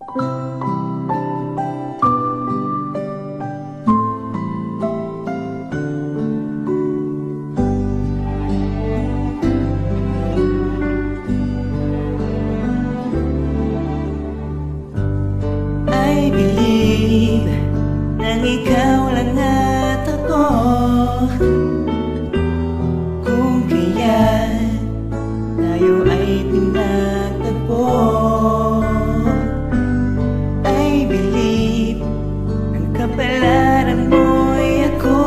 I believe nang ikaw lang at ako, kung kaya tayo ay pinagtagpo. I believe ang kapalaran mo'y ako,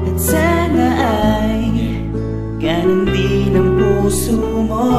at sana ay ganun din ang puso mo.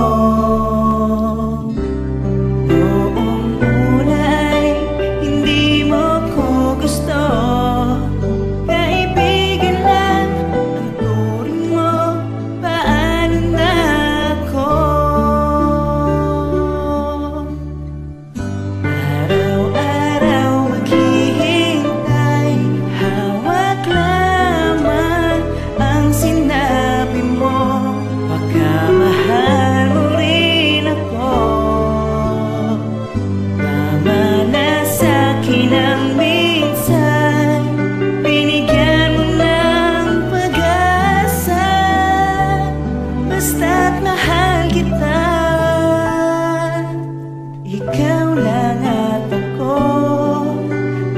Ikaw lang at ako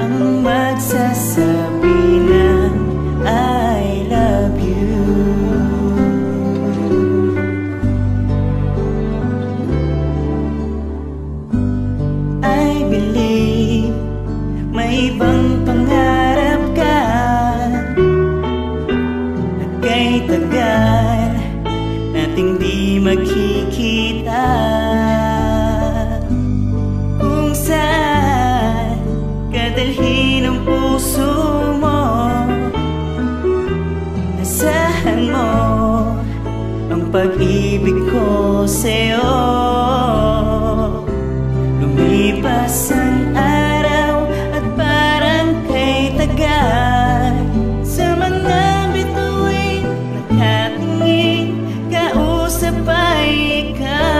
ang magsasabi ng I love you. I believe may ibang pangarap ka, at kay tagal nating di magkikita. Kadalhin ang puso mo, asahan mo ang pag-ibig ko sa'yo. Lumipas ang araw at parang kay tagal, sa mga bituin nakatingin, kausap ay ikaw.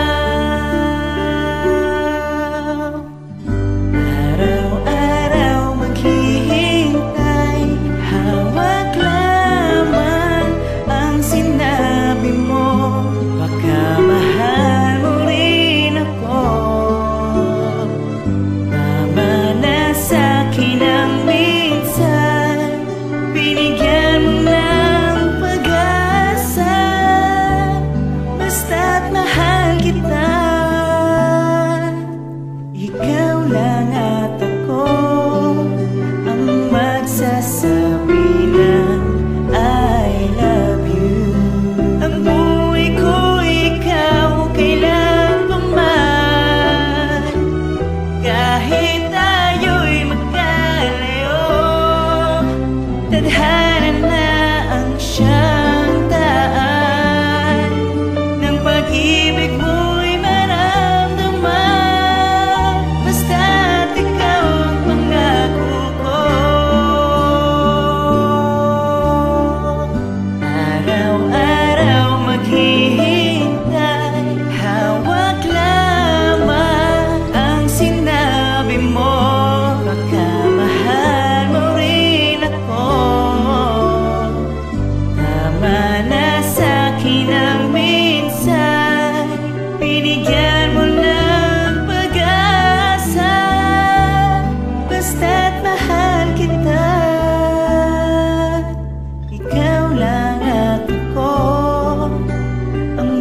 Ikaw lang at ako ang magsasabi ng I love you. Ang buhay ko ikaw kailan pa man, kahit tayo'y magkalayo. Tadhana na ang siyang daan ng pag-ibig mo.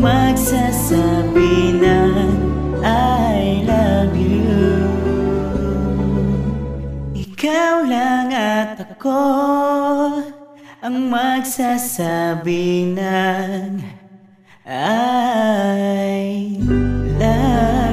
Magsasabi ng I love you. Ikaw lang at ako ang magsasabi ng I love you.